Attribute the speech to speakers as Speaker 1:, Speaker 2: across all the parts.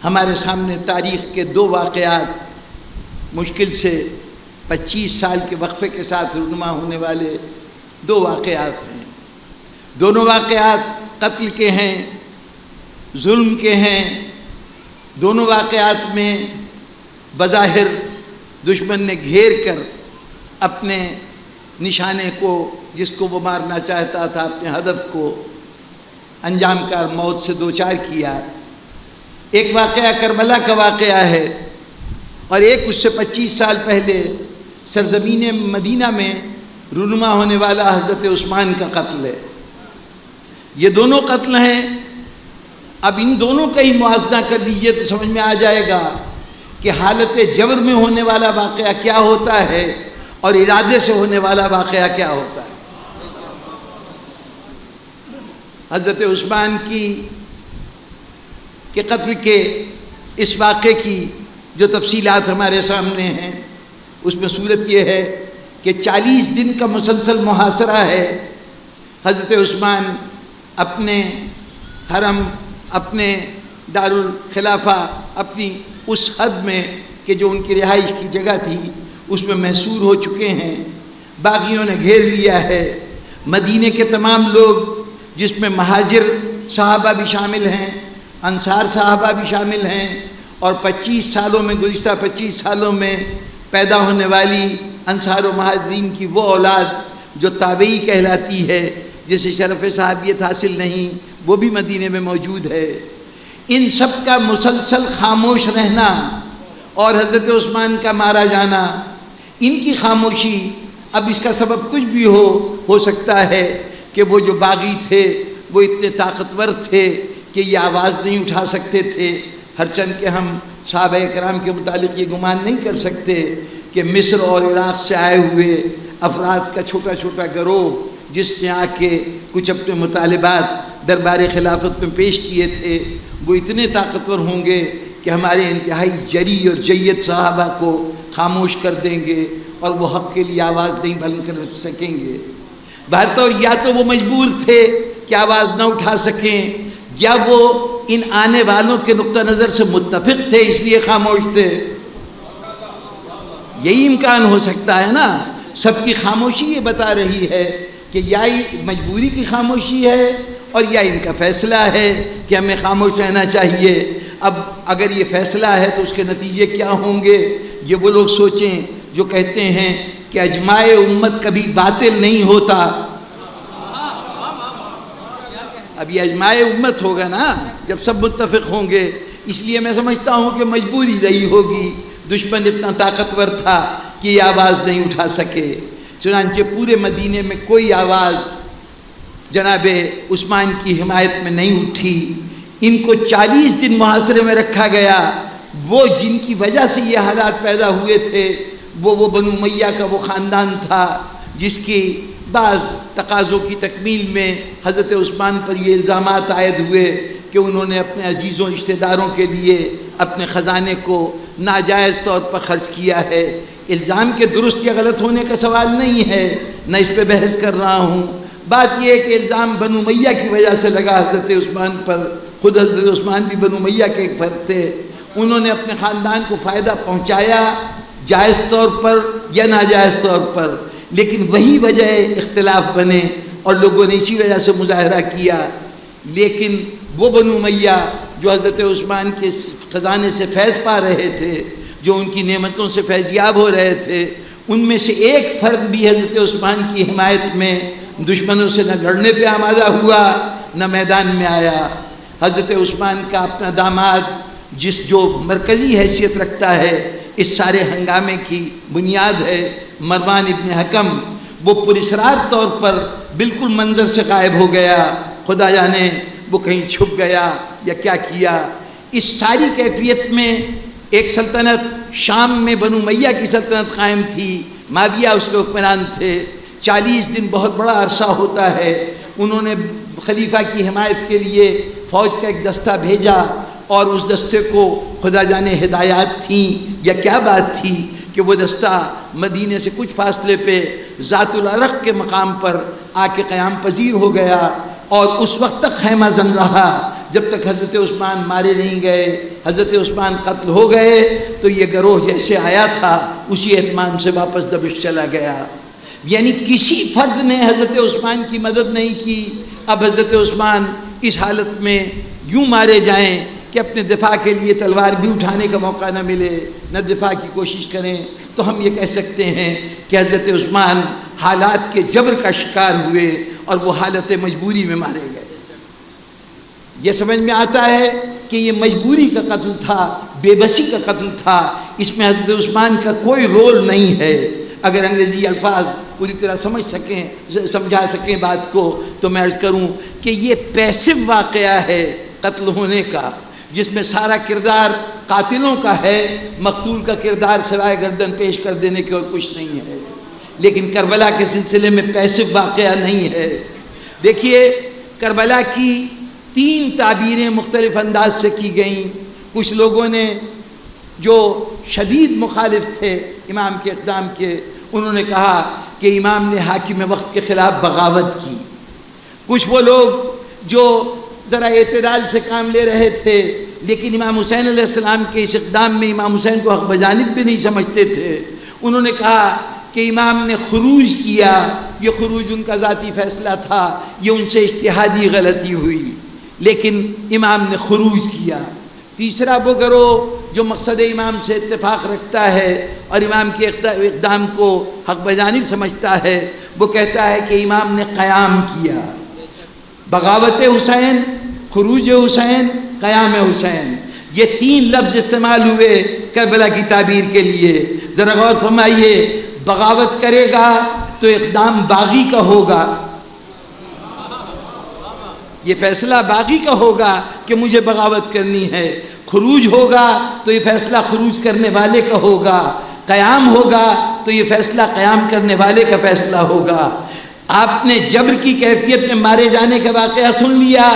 Speaker 1: ہمارے سامنے تاریخ کے دو واقعات مشکل سے 25 سال کے وقفے کے ساتھ رونما ہونے والے دو واقعات ہیں۔ دونوں واقعات قتل کے ہیں، ظلم کے ہیں۔ دونوں واقعات میں بظاہر دشمن نے گھیر کر اپنے نشانے کو، جس کو وہ مارنا چاہتا تھا، اپنے ہدف کو انجام کار موت سے دوچار کیا۔ ایک واقعہ کربلا کا واقعہ ہے، اور ایک اس سے 25 سال پہلے سرزمین مدینہ میں رونما ہونے والا حضرت عثمان کا قتل ہے۔ یہ دونوں قتل ہیں۔ اب ان دونوں کا ہی موازنہ کر لیجئے تو سمجھ میں آ جائے گا کہ حالت جبر میں ہونے والا واقعہ کیا ہوتا ہے اور ارادے سے ہونے والا واقعہ کیا ہوتا ہے۔ حضرت عثمان کے قتل کے اس واقعے کی جو تفصیلات ہمارے سامنے ہیں، اس میں صورت یہ ہے کہ 40 دن کا مسلسل محاصرہ ہے۔ حضرت عثمان اپنے حرم، اپنے دارالخلافہ، اپنی اس حد میں کہ جو ان کی رہائش کی جگہ تھی اس میں محصور ہو چکے ہیں۔ باغیوں نے گھیر لیا ہے۔ مدینے کے تمام لوگ، جس میں مہاجر صحابہ بھی شامل ہیں، انصار صحابہ بھی شامل ہیں، اور 25 سالوں میں، گزشتہ 25 سالوں میں پیدا ہونے والی انصار و مہاجرین کی وہ اولاد جو تابعی کہلاتی ہے، جسے شرف صحابیت حاصل نہیں، وہ بھی مدینے میں موجود ہے۔ ان سب کا مسلسل خاموش رہنا اور حضرت عثمان کا مارا جانا، ان کی خاموشی، اب اس کا سبب کچھ بھی ہو سکتا ہے کہ وہ جو باغی تھے وہ اتنے طاقتور تھے کہ یہ آواز نہیں اٹھا سکتے تھے، ہرچند کہ ہم صحابہ کرام کے متعلق یہ گمان نہیں کر سکتے کہ مصر اور عراق سے آئے ہوئے افراد کا چھوٹا چھوٹا گروہ جس نے آ کے کچھ اپنے مطالبات دربار خلافت میں پیش کیے تھے، وہ اتنے طاقتور ہوں گے کہ ہمارے انتہائی جری اور جید صحابہ کو خاموش کر دیں گے اور وہ حق کے لیے آواز نہیں بلند کر سکیں گے۔ بہرطور یا تو وہ مجبور تھے کہ آواز نہ اٹھا سکیں، یا وہ ان آنے والوں کے نقطہ نظر سے متفق تھے اس لیے خاموش تھے۔ یہی امکان ہو سکتا ہے نا۔ سب کی خاموشی یہ بتا رہی ہے کہ یا مجبوری کی خاموشی ہے اور یا ان کا فیصلہ ہے کہ ہمیں خاموش رہنا چاہیے۔ اب اگر یہ فیصلہ ہے تو اس کے نتیجے کیا ہوں گے، یہ وہ لوگ سوچیں جو کہتے ہیں کہ اجماع امت کبھی باطل نہیں ہوتا۔ اب یہ اجماع امت ہوگا نا جب سب متفق ہوں گے، اس لیے میں سمجھتا ہوں کہ مجبوری رہی ہوگی، دشمن اتنا طاقتور تھا کہ یہ آواز نہیں اٹھا سکے۔ چنانچہ پورے مدینے میں کوئی آواز جناب عثمان کی حمایت میں نہیں اٹھی۔ ان کو 40 دن محاصرے میں رکھا گیا۔ وہ جن کی وجہ سے یہ حالات پیدا ہوئے تھے، وہ بنو امیہ کا وہ خاندان تھا جس کی بعض تقاضوں کی تکمیل میں حضرت عثمان پر یہ الزامات عائد ہوئے کہ انہوں نے اپنے عزیزوں رشتہ داروں کے لیے اپنے خزانے کو ناجائز طور پر خرچ کیا ہے۔ الزام کے درست یا غلط ہونے کا سوال نہیں ہے، نہ اس پہ بحث کر رہا ہوں۔ بات یہ ہے کہ الزام بنو امیہ کی وجہ سے لگا حضرت عثمان پر۔ خود حضرت عثمان بھی بنو امیہ کے ایک فرد تھے۔ انہوں نے اپنے خاندان کو فائدہ پہنچایا، جائز طور پر یا ناجائز طور پر، لیکن وہی وجہ اختلاف بنے اور لوگوں نے اسی وجہ سے مظاہرہ کیا۔ لیکن وہ بنو امیہ جو حضرت عثمان کے خزانے سے فیض پا رہے تھے، جو ان کی نعمتوں سے فیضیاب ہو رہے تھے، ان میں سے ایک فرد بھی حضرت عثمان کی حمایت میں دشمنوں سے نہ لڑنے پہ آمادہ ہوا نہ میدان میں آیا۔ حضرت عثمان کا اپنا داماد جو مرکزی حیثیت رکھتا ہے اس سارے ہنگامے کی بنیاد ہے، مروان ابن حکم، وہ پراسرار طور پر بالکل منظر سے غائب ہو گیا۔ خدا جانے وہ کہیں چھپ گیا یا کیا کیا۔ اس ساری کیفیت میں ایک سلطنت شام میں بنو امیہ کی سلطنت قائم تھی، معاویہ اس کے حکمران تھے۔ 40 دن بہت بڑا عرصہ ہوتا ہے۔ انہوں نے خلیفہ کی حمایت کے لیے فوج کا ایک دستہ بھیجا، اور اس دستے کو خدا جانے ہدایات تھیں یا کیا بات تھی کہ وہ دستہ مدینے سے کچھ فاصلے پہ ذات العرق کے مقام پر آ کے قیام پذیر ہو گیا، اور اس وقت تک خیمہ زن رہا جب تک حضرت عثمان مارے نہیں گئے، حضرت عثمان قتل ہو گئے تو یہ گروہ جیسے آیا تھا اسی اہتمام سے واپس دمشق چلا گیا۔ یعنی کسی فرد نے حضرت عثمان کی مدد نہیں کی۔ اب حضرت عثمان اس حالت میں یوں مارے جائیں کہ اپنے دفاع کے لیے تلوار بھی اٹھانے کا موقع نہ ملے، نہ دفاع کی کوشش کریں، تو ہم یہ کہہ سکتے ہیں کہ حضرت عثمان حالات کے جبر کا شکار ہوئے اور وہ حالت مجبوری میں مارے گئے۔ یہ سمجھ میں آتا ہے کہ یہ مجبوری کا قتل تھا، بے بسی کا قتل تھا، اس میں حضرت عثمان کا کوئی رول نہیں ہے۔ اگر انگریزی الفاظ پوری طرح سمجھا سکیں بات کو تو میں عرض کروں کہ یہ پیسو واقعہ ہے قتل ہونے کا، جس میں سارا کردار قاتلوں کا ہے، مقتول کا کردار سوائے گردن پیش کر دینے کے اور کچھ نہیں ہے۔ لیکن کربلا کے سلسلے میں پیسو واقعہ نہیں ہے۔ دیکھیے کربلا کی 3 تعبیریں مختلف انداز سے کی گئیں۔ کچھ لوگوں نے جو شدید مخالف تھے امام کے اقدام کے، انہوں نے کہا کہ امام نے حاکم وقت کے خلاف بغاوت کی۔ کچھ وہ لوگ جو ذرا اعتدال سے کام لے رہے تھے لیکن امام حسین علیہ السلام کے اس اقدام میں امام حسین کو حق بجانب بھی نہیں سمجھتے تھے، انہوں نے کہا کہ امام نے خروج کیا، یہ خروج ان کا ذاتی فیصلہ تھا، یہ ان سے اجتہادی غلطی ہوئی، لیکن امام نے خروج کیا۔ تیسرا وہ گروہ جو مقصد امام سے اتفاق رکھتا ہے اور امام کے اقدام کو حق بجانب سمجھتا ہے، وہ کہتا ہے کہ امام نے قیام کیا۔ بغاوت حسین، خروج حسین، قیام حسین، یہ 3 لفظ استعمال ہوئے کربلا کی تعبیر کے لیے۔ ذرا غور فرمائیے، بغاوت کرے گا تو اقدام باغی کا ہوگا، یہ فیصلہ باغی کا ہوگا کہ مجھے بغاوت کرنی ہے۔ خروج ہوگا تو یہ فیصلہ خروج کرنے والے کا ہوگا، قیام ہوگا تو یہ فیصلہ قیام کرنے والے کا فیصلہ ہوگا۔ آپ نے جبر کی کیفیت میں مارے جانے کا واقعہ سن لیا،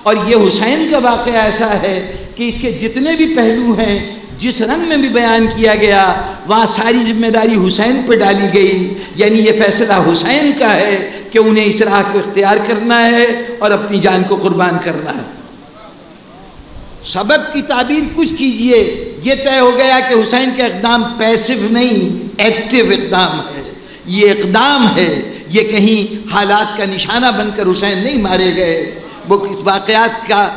Speaker 1: اور یہ حسین کا واقعہ ایسا ہے کہ اس کے جتنے بھی پہلو ہیں جس رنگ میں بھی بیان کیا گیا وہاں ساری ذمہ داری حسین پہ ڈالی گئی، یعنی یہ فیصلہ حسین کا ہے کہ انہیں اس راہ کو اختیار کرنا ہے اور اپنی جان کو قربان کرنا ہے۔ سبب کی تعبیر کچھ کیجئے، یہ طے ہو گیا کہ حسین کا اقدام پیسو نہیں ایکٹیو اقدام ہے، یہ اقدام ہے، یہ کہیں حالات کا نشانہ بن کر حسین نہیں مارے گئے، وہ اس واقعات کا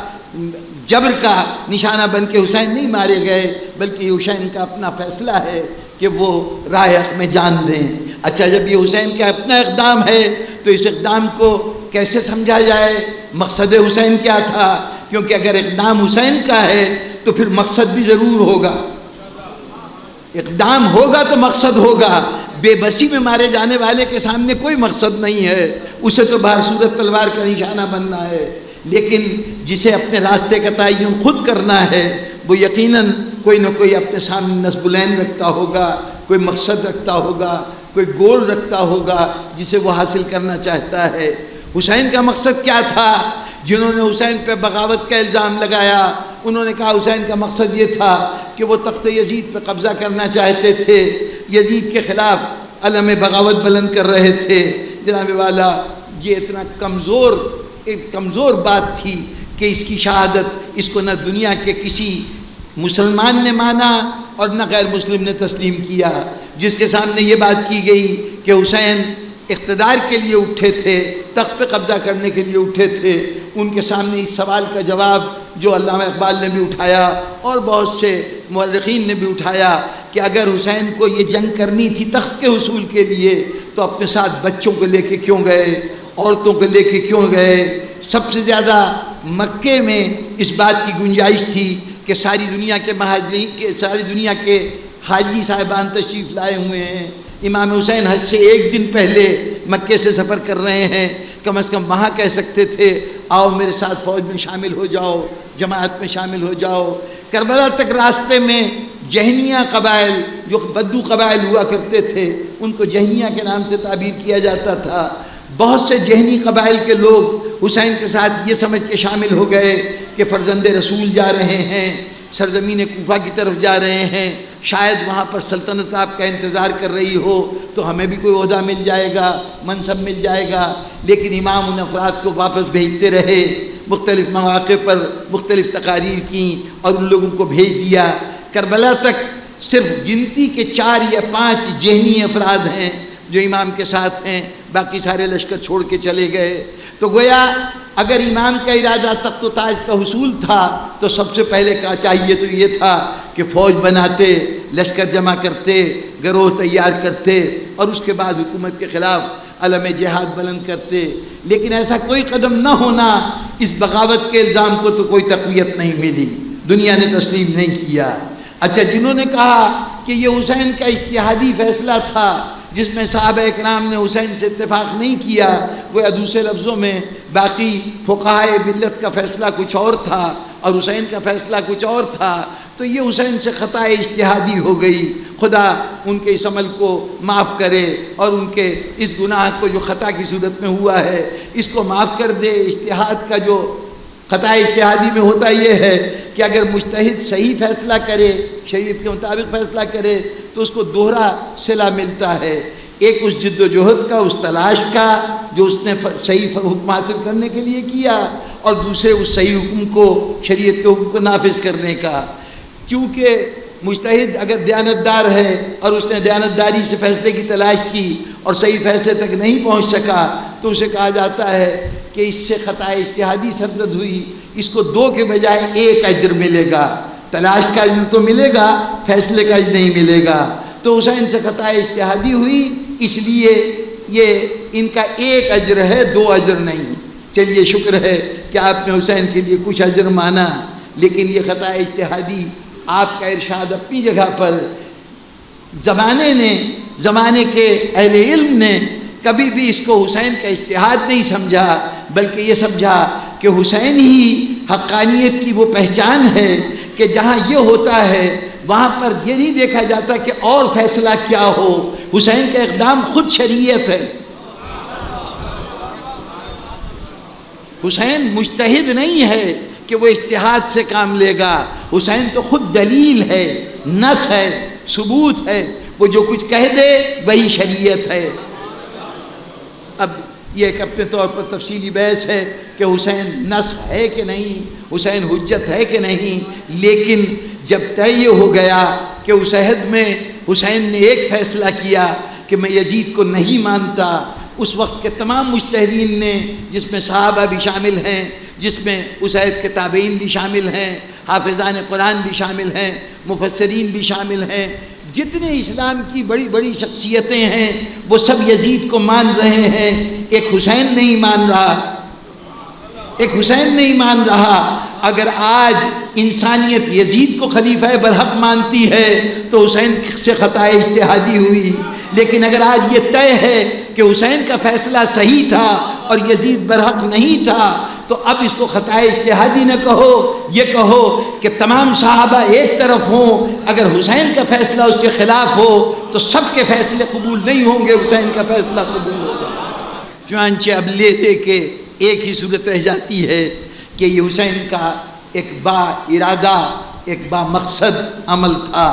Speaker 1: جبر کا نشانہ بن کے حسین نہیں مارے گئے، بلکہ حسین کا اپنا فیصلہ ہے کہ وہ راہ حق میں جان دیں۔ اچھا، جب یہ حسین کا اپنا اقدام ہے تو اس اقدام کو کیسے سمجھا جائے؟ مقصد حسین کیا تھا؟ کیونکہ اگر اقدام حسین کا ہے تو پھر مقصد بھی ضرور ہوگا، اقدام ہوگا تو مقصد ہوگا۔ بے بسی میں مارے جانے والے کے سامنے کوئی مقصد نہیں ہے، اسے تو بہر صورت تلوار کا نشانہ بننا ہے، لیکن جسے اپنے راستے کا تعین خود کرنا ہے وہ یقیناً کوئی نہ کوئی اپنے سامنے نصب العین رکھتا ہوگا، کوئی مقصد رکھتا ہوگا، کوئی گول رکھتا ہوگا جسے وہ حاصل کرنا چاہتا ہے۔ حسین کا مقصد کیا تھا؟ جنہوں نے حسین پہ بغاوت کا الزام لگایا انہوں نے کہا حسین کا مقصد یہ تھا کہ وہ تخت یزید پہ قبضہ کرنا چاہتے تھے، یزید کے خلاف علم بغاوت بلند کر رہے تھے۔ جناب والا، یہ اتنا کمزور بات تھی کہ اس کی شہادت اس کو نہ دنیا کے کسی مسلمان نے مانا اور نہ غیر مسلم نے تسلیم کیا۔ جس کے سامنے یہ بات کی گئی کہ حسین اقتدار کے لیے اٹھے تھے، تخت پہ قبضہ کرنے کے لیے اٹھے تھے، ان کے سامنے اس سوال کا جواب جو علامہ اقبال نے بھی اٹھایا اور بہت سے مورخین نے بھی اٹھایا کہ اگر حسین کو یہ جنگ کرنی تھی تخت کے حصول کے لیے تو اپنے ساتھ بچوں کو لے کے کیوں گئے، عورتوں کو لے کے کیوں گئے؟ سب سے زیادہ مکے میں اس بات کی گنجائش تھی کہ ساری دنیا کے حاجی صاحبان تشریف لائے ہوئے ہیں، امام حسین حج سے 1 دن پہلے مکے سے سفر کر رہے ہیں، کم از کم وہاں کہہ سکتے تھے آؤ میرے ساتھ فوج میں شامل ہو جاؤ، جماعت میں شامل ہو جاؤ۔ کربلا تک راستے میں جہنیہ قبائل جو بدو قبائل ہوا کرتے تھے ان کو جہنیہ کے نام سے تعبیر کیا جاتا تھا، بہت سے جہنی قبائل کے لوگ حسین کے ساتھ یہ سمجھ کے شامل ہو گئے کہ فرزند رسول جا رہے ہیں، سرزمین کوفہ کی طرف جا رہے ہیں، شاید وہاں پر سلطنت آپ کا انتظار کر رہی ہو تو ہمیں بھی کوئی عہدہ مل جائے گا، منصب مل جائے گا۔ لیکن امام ان افراد کو واپس بھیجتے رہے مختلف مواقع پر مختلف تقاریر کیں اور ان لوگوں کو بھیج دیا۔ کربلا تک صرف گنتی کے 4 یا 5 ذہنی افراد ہیں جو امام کے ساتھ ہیں، باقی سارے لشکر چھوڑ کے چلے گئے۔ تو گویا اگر امام کا ارادہ تخت و تاج کا حصول تھا تو سب سے پہلے کا چاہیے تو یہ تھا کہ فوج بناتے، لشکر جمع کرتے، گروہ تیار کرتے اور اس کے بعد حکومت کے خلاف علم جہاد بلند کرتے۔ لیکن ایسا کوئی قدم نہ ہونا، اس بغاوت کے الزام کو تو کوئی تقویت نہیں ملی، دنیا نے تسلیم نہیں کیا۔ اچھا، جنہوں نے کہا کہ یہ حسین کا اجتہادی فیصلہ تھا جس میں صحابہ اکرام نے حسین سے اتفاق نہیں کیا، وہ دوسرے لفظوں میں باقی فقہائے ملت کا فیصلہ کچھ اور تھا اور حسین کا فیصلہ کچھ اور تھا، تو یہ حسین سے خطا اجتہادی ہو گئی۔ خدا ان کے اس عمل کو معاف کرے اور ان کے اس گناہ کو جو خطا کی صورت میں ہوا ہے اس کو معاف کر دے۔ اجتہاد کا جو خطا اجتہادی میں ہوتا یہ ہے کہ اگر مجتہد صحیح فیصلہ کرے، شریعت کے مطابق فیصلہ کرے تو اس کو دوہرا صلہ ملتا ہے، ایک اس جد و جہد کا، اس تلاش کا جو اس نے صحیح حکم حاصل کرنے کے لیے کیا، اور دوسرے اس صحیح حکم کو، شریعت کے حکم کو نافذ کرنے کا۔ کیونکہ مجتہد اگر دیانتدار ہے اور اس نے دیانتداری سے فیصلے کی تلاش کی اور صحیح فیصلے تک نہیں پہنچ سکا تو اسے کہا جاتا ہے کہ اس سے خطا اجتہادی سرزد ہوئی، اس کو 2 کے بجائے 1 اجر ملے گا۔ تلاش کا اجر تو ملے گا، فیصلے کا اجر نہیں ملے گا۔ تو حسین سے خطا اجتہادی ہوئی، اس لیے یہ ان کا 1 اجر ہے، 2 اجر نہیں۔ چلیے شکر ہے کہ آپ نے حسین کے لیے کچھ اجر مانا، لیکن یہ خطا اجتہادی آپ کا ارشاد اپنی جگہ پر، زمانے کے اہل علم نے کبھی بھی اس کو حسین کا اجتہاد نہیں سمجھا، بلکہ یہ سمجھا کہ حسین ہی حقانیت کی وہ پہچان ہے کہ جہاں یہ ہوتا ہے وہاں پر یہ نہیں دیکھا جاتا کہ اور فیصلہ کیا ہو، حسین کا اقدام خود شریعت ہے۔ حسین مجتہد نہیں ہے کہ وہ اجتہاد سے کام لے گا، حسین تو خود دلیل ہے، نص ہے، ثبوت ہے، وہ جو کچھ کہہ دے وہی شریعت ہے۔ اب یہ ایک اپنے طور پر تفصیلی بحث ہے کہ حسین نص ہے کہ نہیں، حسین حجت ہے کہ نہیں، لیکن جب طے یہ ہو گیا کہ اس عہد میں حسین نے ایک فیصلہ کیا کہ میں یزید کو نہیں مانتا، اس وقت کے تمام مجتہدین نے، جس میں صحابہ بھی شامل ہیں، جس میں اس عہد کے تابعین بھی شامل ہیں، حافظان قرآن بھی شامل ہیں، مفسرین بھی شامل ہیں، جتنے اسلام کی بڑی بڑی شخصیتیں ہیں وہ سب یزید کو مان رہے ہیں، ایک حسین نہیں مان رہا، ایک حسین نہیں مان رہا۔ اگر آج انسانیت یزید کو خلیفہ برحق مانتی ہے تو حسین سے خطا اجتہادی ہوئی، لیکن اگر آج یہ طے ہے کہ حسین کا فیصلہ صحیح تھا اور یزید برحق نہیں تھا تو اب اس کو خطا اجتہادی نہ کہو، یہ کہو کہ تمام صحابہ ایک طرف ہوں، اگر حسین کا فیصلہ اس کے خلاف ہو تو سب کے فیصلے قبول نہیں ہوں گے، حسین کا فیصلہ قبول ہوگا۔ چنانچہ اب لے دے کے ایک ہی صورت رہ جاتی ہے کہ یہ حسین کا ایک با ارادہ، ایک با مقصد عمل تھا۔